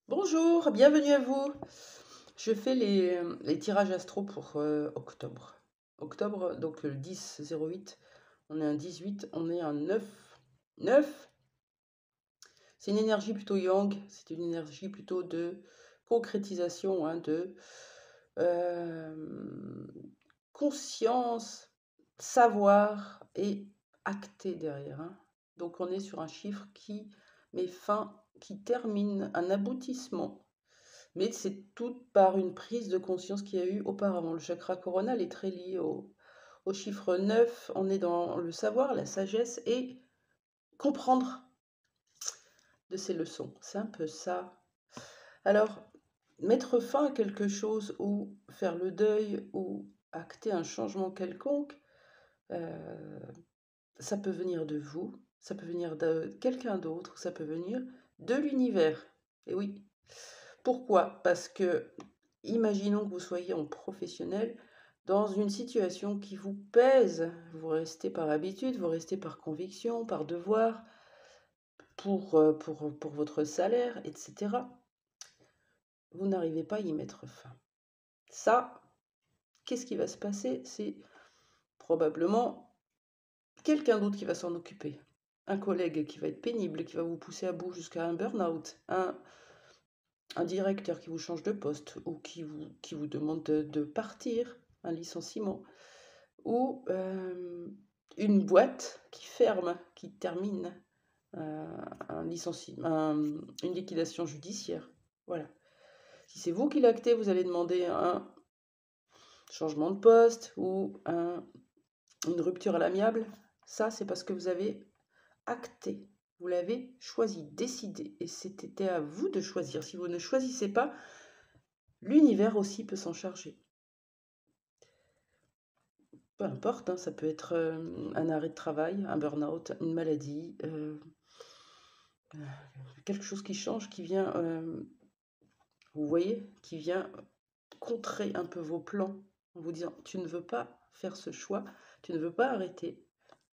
Bonjour, bienvenue à vous. Je fais les tirages astro pour octobre. Octobre, donc le 10-08, on est un 18, on est un 9. 9, c'est une énergie plutôt yang, c'est une énergie plutôt de concrétisation, de euh, conscience, savoir et acter derrière. Donc on est sur un chiffre qui met fin, qui termine un aboutissement. Mais c'est tout par une prise de conscience qu'il y a eu auparavant. Le chakra coronal est très lié au chiffre 9. On est dans le savoir, la sagesse et comprendre de ces leçons. C'est un peu ça. Alors, mettre fin à quelque chose ou faire le deuil ou acter un changement quelconque, euh, ça peut venir de vous, ça peut venir de quelqu'un d'autre, ça peut venir de l'univers. Et oui. Pourquoi? Parce que, imaginons que vous soyez en professionnel dans une situation qui vous pèse. Vous restez par habitude, vous restez par conviction, par devoir, pour votre salaire, etc. Vous n'arrivez pas à y mettre fin. Ça, qu'est-ce qui va se passer? C'est probablement quelqu'un d'autre qui va s'en occuper. Un collègue qui va être pénible, qui va vous pousser à bout jusqu'à un burn-out. Un directeur qui vous change de poste ou qui vous demande de partir, un licenciement, ou une boîte qui ferme, qui termine un licenciement, une liquidation judiciaire. Voilà. Si c'est vous qui l'actez, vous allez demander un changement de poste ou une rupture à l'amiable. Ça, c'est parce que vous avez acté. Vous l'avez choisi, décidé. Et c'était à vous de choisir. Si vous ne choisissez pas, l'univers aussi peut s'en charger. Peu importe, ça peut être un arrêt de travail, un burn-out, une maladie, quelque chose qui change, qui vient, vous voyez, qui vient contrer un peu vos plans en vous disant tu ne veux pas faire ce choix, tu ne veux pas arrêter,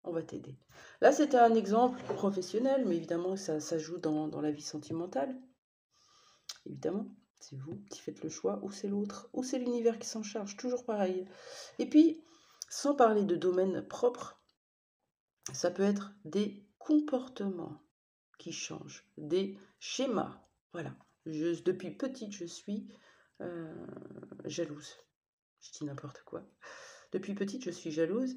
on va t'aider. Là, c'était un exemple professionnel, mais évidemment, ça joue dans la vie sentimentale. Évidemment, c'est vous qui faites le choix, ou c'est l'autre, ou c'est l'univers qui s'en charge, toujours pareil. Et puis, sans parler de domaine propre, ça peut être des comportements qui changent, des schémas. Voilà. Depuis petite, je suis jalouse. Je dis n'importe quoi. Depuis petite, je suis jalouse.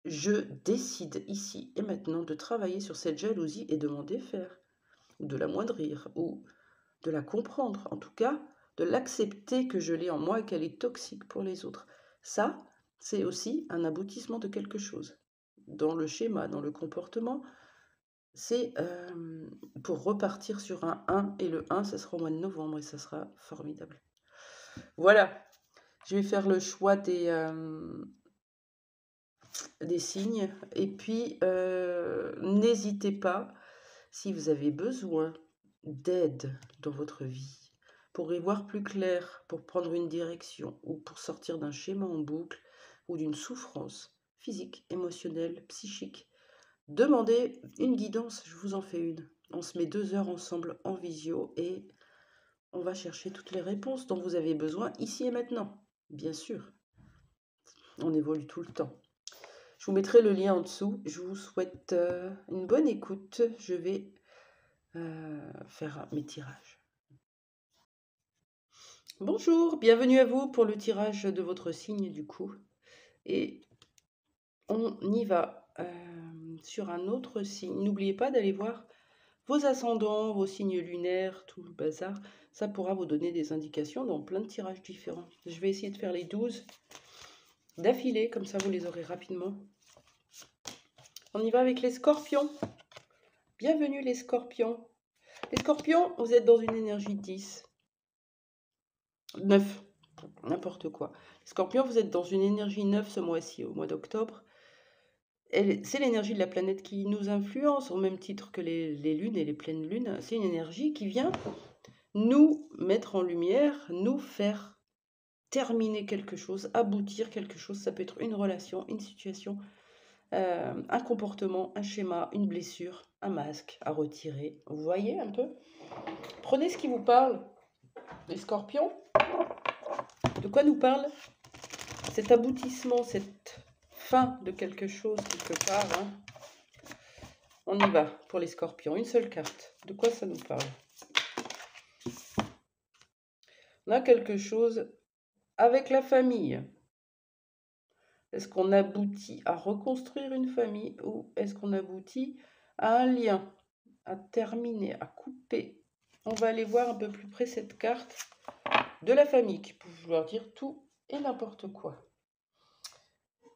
Je décide ici et maintenant de travailler sur cette jalousie et de m'en défaire, ou de l'amoindrir, ou de la comprendre, en tout cas, de l'accepter que je l'ai en moi et qu'elle est toxique pour les autres. Ça, c'est aussi un aboutissement de quelque chose. Dans le schéma, dans le comportement, c'est pour repartir sur un 1, et le 1, ça sera au mois de novembre et ça sera formidable. Voilà, je vais faire le choix des signes, et puis n'hésitez pas, si vous avez besoin d'aide dans votre vie, pour y voir plus clair, pour prendre une direction, ou pour sortir d'un schéma en boucle, ou d'une souffrance physique, émotionnelle, psychique, demandez une guidance, je vous en fais une. On se met 2 heures ensemble en visio et on va chercher toutes les réponses dont vous avez besoin ici et maintenant. Bien sûr, on évolue tout le temps. Je vous mettrai le lien en dessous. Je vous souhaite une bonne écoute. Je vais faire mes tirages. Bonjour, bienvenue à vous pour le tirage de votre signe du coup. Et on y va sur un autre signe. N'oubliez pas d'aller voir vos ascendants, vos signes lunaires, tout le bazar. Ça pourra vous donner des indications dans plein de tirages différents. Je vais essayer de faire les 12 d'affilée, comme ça vous les aurez rapidement. On y va avec les scorpions. Bienvenue les scorpions. Les scorpions, vous êtes dans une énergie 10. 9, n'importe quoi. Les scorpions, vous êtes dans une énergie 9 ce mois-ci, au mois d'octobre. C'est l'énergie de la planète qui nous influence, au même titre que les lunes et les pleines lunes. C'est une énergie qui vient nous mettre en lumière, nous faire terminer quelque chose, aboutir quelque chose. Ça peut être une relation, une situation, un comportement, un schéma, une blessure, un masque à retirer. Vous voyez un peu? Prenez ce qui vous parle. Les scorpions, de quoi nous parle cet aboutissement, cette fin de quelque chose quelque part, hein? On y va pour les scorpions. Une seule carte. De quoi ça nous parle? On a quelque chose avec la famille. Est-ce qu'on aboutit à reconstruire une famille ou est-ce qu'on aboutit à un lien, à terminer, à couper? On va aller voir un peu plus près cette carte de la famille qui peut vouloir dire tout et n'importe quoi.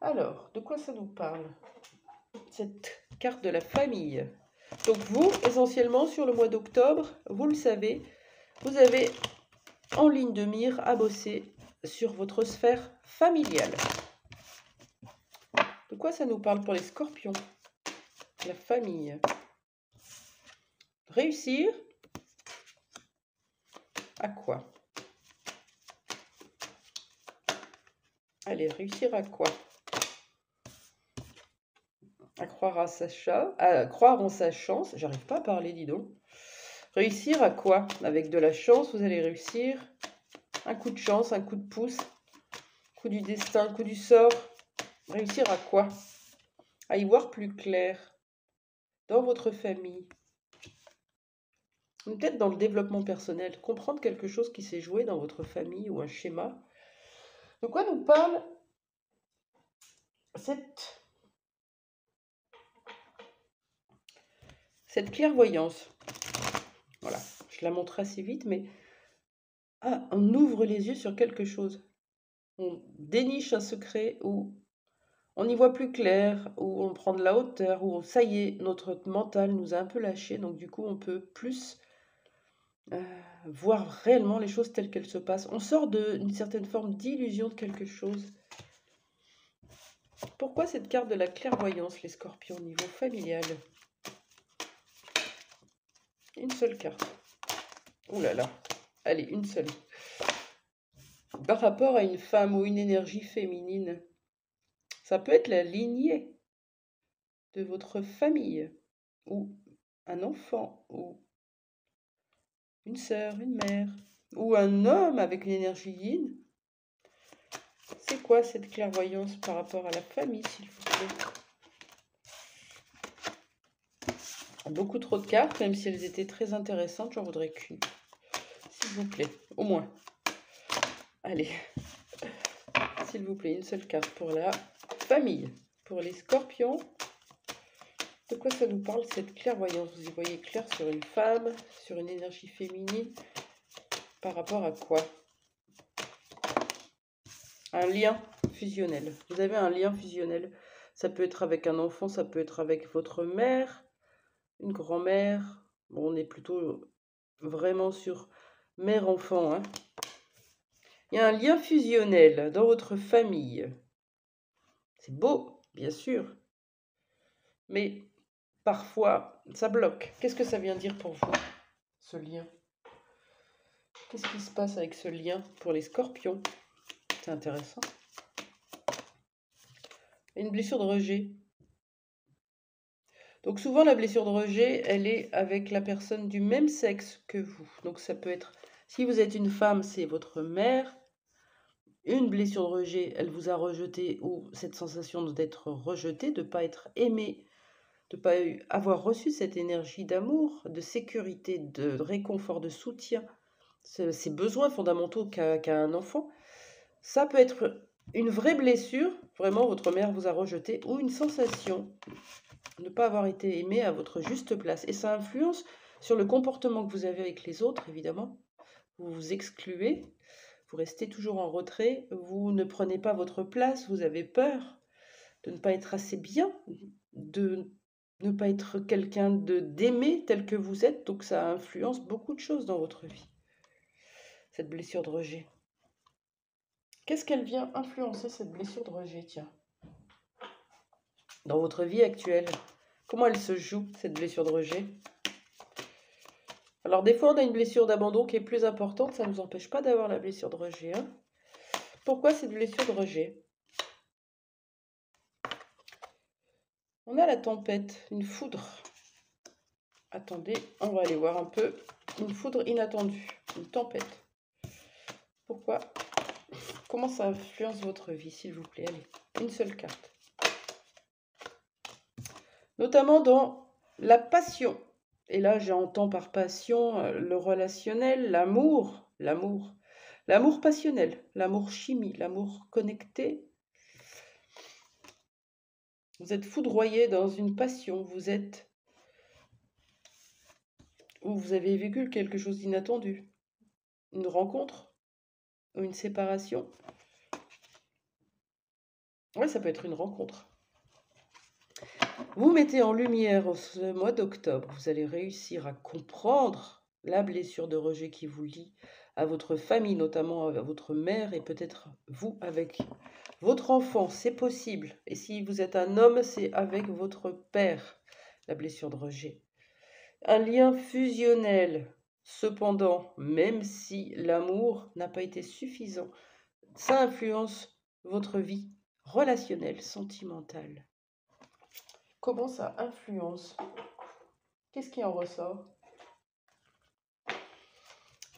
Alors, de quoi ça nous parle, cette carte de la famille? Donc vous, essentiellement, sur le mois d'octobre, vous le savez, vous avez en ligne de mire à bosser sur votre sphère familiale. De quoi ça nous parle pour les scorpions? La famille. Réussir à quoi? Allez, réussir à quoi? À croire à croire en sa chance. J'arrive pas à parler, dis donc. Réussir à quoi? Avec de la chance, vous allez réussir. Un coup de chance, un coup de pouce, coup du destin, coup du sort. Réussir à quoi? À y voir plus clair dans votre famille. Peut-être dans le développement personnel. Comprendre quelque chose qui s'est joué dans votre famille ou un schéma. De quoi nous parle cette clairvoyance? Voilà, je la montre assez vite, mais on ouvre les yeux sur quelque chose. On déniche un secret ou on y voit plus clair, ou on prend de la hauteur, ou ça y est, notre mental nous a un peu lâché, donc du coup on peut plus voir réellement les choses telles qu'elles se passent. On sort d'une certaine forme d'illusion de quelque chose. Pourquoi cette carte de la clairvoyance, les scorpions, au niveau familial? Une seule carte. Ouh là là. Allez, une seule. Par rapport à une femme ou une énergie féminine, ça peut être la lignée de votre famille, ou un enfant, ou une sœur, une mère, ou un homme avec une énergie yin. C'est quoi cette clairvoyance par rapport à la famille, s'il vous plaît? Beaucoup trop de cartes, même si elles étaient très intéressantes, j'en voudrais qu'une. S'il vous plaît, au moins. Allez, s'il vous plaît, une seule carte pour la famille. Pour les scorpions, de quoi ça nous parle, cette clairvoyance? Vous y voyez clair sur une femme, sur une énergie féminine. Par rapport à quoi? Un lien fusionnel. Vous avez un lien fusionnel. Ça peut être avec un enfant, ça peut être avec votre mère, une grand-mère. Bon, on est plutôt vraiment sur mère-enfant, hein. Il y a un lien fusionnel dans votre famille. C'est beau, bien sûr. Mais parfois, ça bloque. Qu'est-ce que ça vient dire pour vous, ce lien? Qu'est-ce qui se passe avec ce lien pour les scorpions? C'est intéressant. Une blessure de rejet. Donc souvent, la blessure de rejet, elle est avec la personne du même sexe que vous. Donc ça peut être, si vous êtes une femme, c'est votre mère. Une blessure de rejet, elle vous a rejeté, ou cette sensation d'être rejeté, de ne pas être aimé, de ne pas avoir reçu cette énergie d'amour, de sécurité, de réconfort, de soutien, ces besoins fondamentaux qu'a un enfant. Ça peut être une vraie blessure, vraiment votre mère vous a rejeté, ou une sensation de ne pas avoir été aimé à votre juste place. Et ça influence sur le comportement que vous avez avec les autres, évidemment. Vous vous excluez, vous restez toujours en retrait, vous ne prenez pas votre place, vous avez peur de ne pas être assez bien, de ne pas être quelqu'un d'aimer tel que vous êtes, donc ça influence beaucoup de choses dans votre vie, cette blessure de rejet. Qu'est-ce qu'elle vient influencer, cette blessure de rejet, tiens, dans votre vie actuelle? Comment elle se joue, cette blessure de rejet? Alors des fois, on a une blessure d'abandon qui est plus importante, ça ne nous empêche pas d'avoir la blessure de rejet, hein. Pourquoi cette blessure de rejet? On a la tempête, une foudre. Attendez, on va aller voir un peu. Une foudre inattendue, une tempête. Pourquoi? Comment ça influence votre vie, s'il vous plaît? Allez, une seule carte. Notamment dans la passion. Et là, j'entends par passion le relationnel, l'amour, l'amour passionnel, l'amour chimie, l'amour connecté. Vous êtes foudroyé dans une passion, vous avez vécu quelque chose d'inattendu, une rencontre ou une séparation. Ouais, ça peut être une rencontre. Vous mettez en lumière ce mois d'octobre, vous allez réussir à comprendre la blessure de rejet qui vous lie à votre famille, notamment à votre mère et peut-être vous avec votre enfant, c'est possible. Et si vous êtes un homme, c'est avec votre père, la blessure de rejet. Un lien fusionnel, cependant, même si l'amour n'a pas été suffisant, ça influence votre vie relationnelle, sentimentale. Comment ça influence? Qu'est-ce qui en ressort?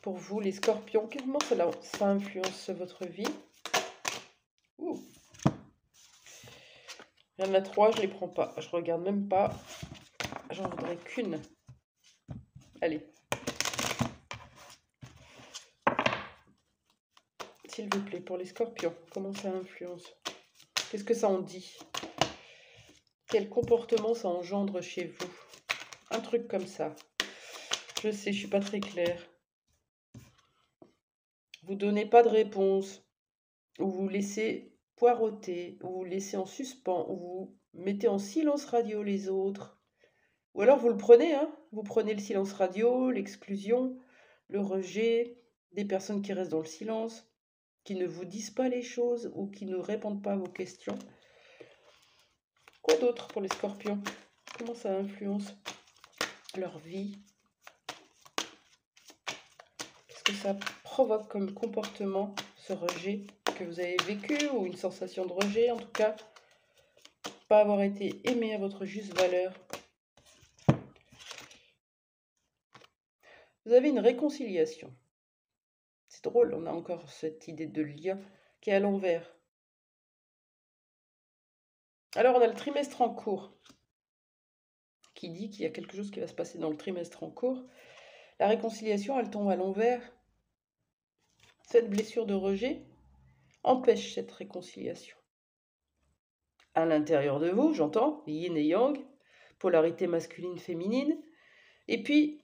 Pour vous, les scorpions, comment ça influence votre vie? Ouh. Il y en a 3, je ne les prends pas. Je regarde même pas. J'en voudrais qu'une. Allez. S'il vous plaît, pour les scorpions, comment ça influence? Qu'est-ce que ça en dit? Quel comportement ça engendre chez vous? Un truc comme ça. Je sais, je suis pas très claire. Vous donnez pas de réponse, ou vous laissez poireauter, ou vous laissez en suspens, ou vous mettez en silence radio les autres. Ou alors vous le prenez, hein? Vous prenez le silence radio, l'exclusion, le rejet, des personnes qui restent dans le silence, qui ne vous disent pas les choses ou qui ne répondent pas à vos questions. Quoi d'autre pour les scorpions? Comment ça influence leur vie? Qu'est-ce que ça provoque comme comportement, ce rejet que vous avez vécu, ou une sensation de rejet en tout cas? Pas avoir été aimé à votre juste valeur. Vous avez une réconciliation. C'est drôle, on a encore cette idée de lien qui est à l'envers. Alors on a le trimestre en cours qui dit qu'il y a quelque chose qui va se passer dans le trimestre en cours. La réconciliation, elle tombe à l'envers. Cette blessure de rejet empêche cette réconciliation. À l'intérieur de vous, j'entends, yin et yang, polarité masculine-féminine, et puis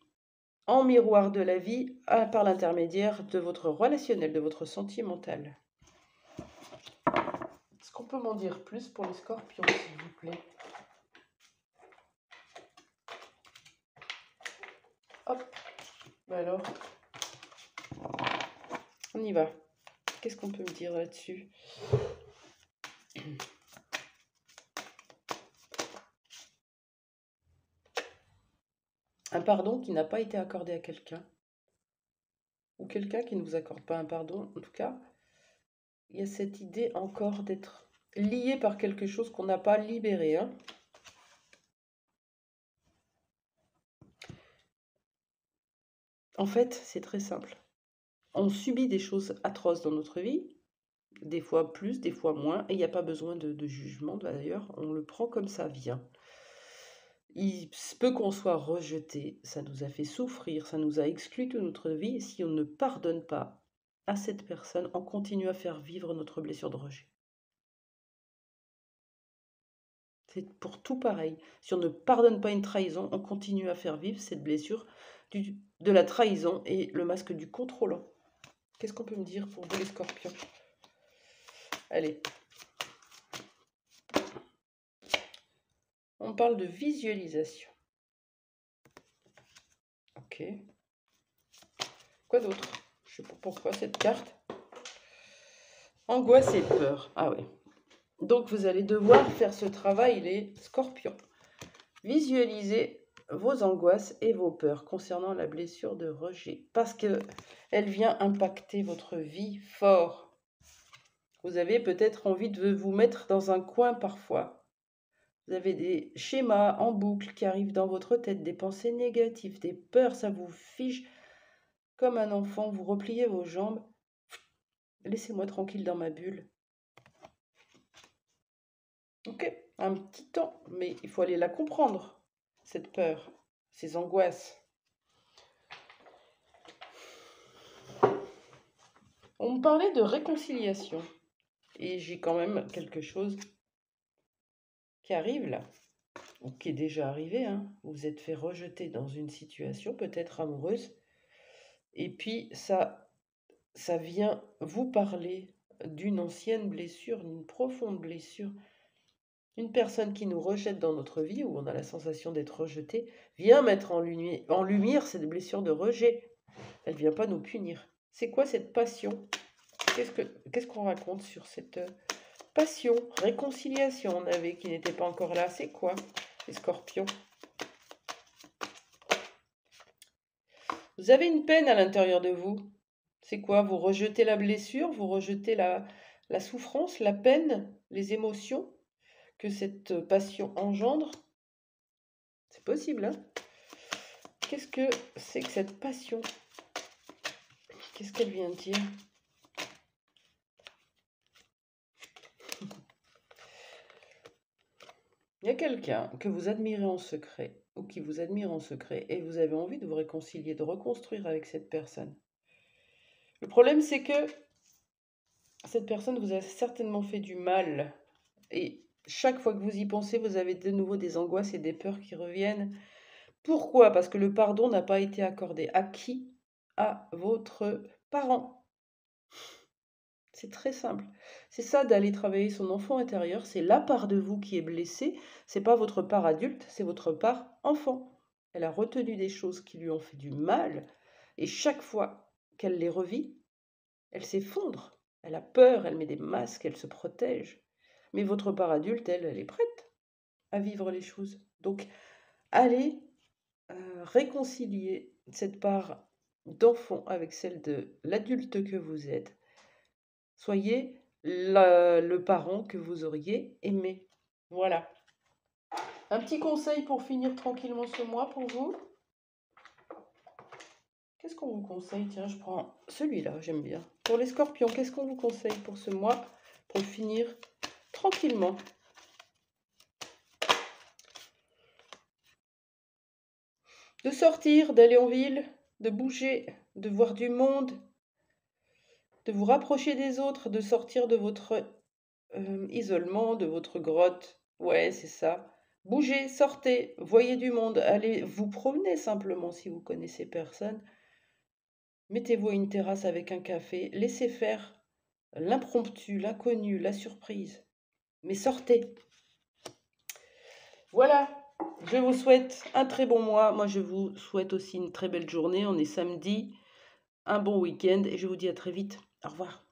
en miroir de la vie, par l'intermédiaire de votre relationnel, de votre sentimental. Est-ce qu'on peut m'en dire plus pour les scorpions, s'il vous plaît? Hop, alors, on y va. Qu'est-ce qu'on peut me dire là-dessus? Un pardon qui n'a pas été accordé à quelqu'un, ou quelqu'un qui ne vous accorde pas un pardon. En tout cas, il y a cette idée encore d'être lié par quelque chose qu'on n'a pas libéré. Hein. En fait, c'est très simple. On subit des choses atroces dans notre vie, des fois plus, des fois moins, et il n'y a pas besoin de jugement d'ailleurs, on le prend comme ça vient. Il se peut qu'on soit rejeté, ça nous a fait souffrir, ça nous a exclus de notre vie, et si on ne pardonne pas à cette personne, on continue à faire vivre notre blessure de rejet. C'est pour tout pareil. Si on ne pardonne pas une trahison, on continue à faire vivre cette blessure de la trahison et le masque du contrôlant. Qu'est-ce qu'on peut me dire pour vous les scorpions? Allez. On parle de visualisation. Ok. Quoi d'autre? Je sais pas pourquoi cette carte. Angoisse et peur. Ah ouais. Donc vous allez devoir faire ce travail, les scorpions. Visualisez vos angoisses et vos peurs concernant la blessure de rejet. Parce qu'elle vient impacter votre vie fort. Vous avez peut-être envie de vous mettre dans un coin parfois. Vous avez des schémas en boucle qui arrivent dans votre tête, des pensées négatives, des peurs, ça vous fige comme un enfant, vous repliez vos jambes. Laissez-moi tranquille dans ma bulle. Ok, un petit temps, mais il faut aller la comprendre, cette peur, ces angoisses. On me parlait de réconciliation, et j'ai quand même quelque chose qui arrive là, ou qui est déjà arrivé, hein. Vous vous êtes fait rejeter dans une situation, peut-être amoureuse, et puis ça vient vous parler d'une ancienne blessure, d'une profonde blessure. Une personne qui nous rejette dans notre vie, où on a la sensation d'être rejeté, vient mettre en lumière cette blessure de rejet. Elle ne vient pas nous punir. C'est quoi cette passion? Qu'est-ce qu'on raconte sur cette passion? Réconciliation, on avait qui n'était pas encore là. C'est quoi, les scorpions? Vous avez une peine à l'intérieur de vous. C'est quoi? Vous rejetez la blessure, vous rejetez la souffrance, la peine, les émotions que cette passion engendre? C'est possible, hein? Qu'est-ce que c'est que cette passion? Qu'est-ce qu'elle vient dire? Il y a quelqu'un que vous admirez en secret, ou qui vous admire en secret, et vous avez envie de vous réconcilier, de reconstruire avec cette personne. Le problème, c'est que cette personne vous a certainement fait du mal, et chaque fois que vous y pensez, vous avez de nouveau des angoisses et des peurs qui reviennent. Pourquoi? Parce que le pardon n'a pas été accordé. À qui? À votre parent. C'est très simple. C'est ça d'aller travailler son enfant intérieur. C'est la part de vous qui est blessée. C'est pas votre part adulte, c'est votre part enfant. Elle a retenu des choses qui lui ont fait du mal. Et chaque fois qu'elle les revit, elle s'effondre. Elle a peur, elle met des masques, elle se protège. Mais votre part adulte, elle est prête à vivre les choses. Donc, allez réconcilier cette part d'enfant avec celle de l'adulte que vous êtes. Soyez le parent que vous auriez aimé. Voilà. Un petit conseil pour finir tranquillement ce mois pour vous. Qu'est-ce qu'on vous conseille? Tiens, je prends celui-là, j'aime bien. Pour les scorpions, qu'est-ce qu'on vous conseille pour ce mois pour finir tranquillement? De sortir, d'aller en ville, de bouger, de voir du monde, de vous rapprocher des autres, de sortir de votre isolement, de votre grotte. Ouais, c'est ça. Bougez, sortez, voyez du monde, allez vous promener simplement si vous connaissez personne. Mettez-vous à une terrasse avec un café, laissez faire l'impromptu, l'inconnu, la surprise. Mais sortez. Voilà, je vous souhaite un très bon mois. Moi, je vous souhaite aussi une très belle journée. On est samedi, un bon week-end et je vous dis à très vite. Au revoir.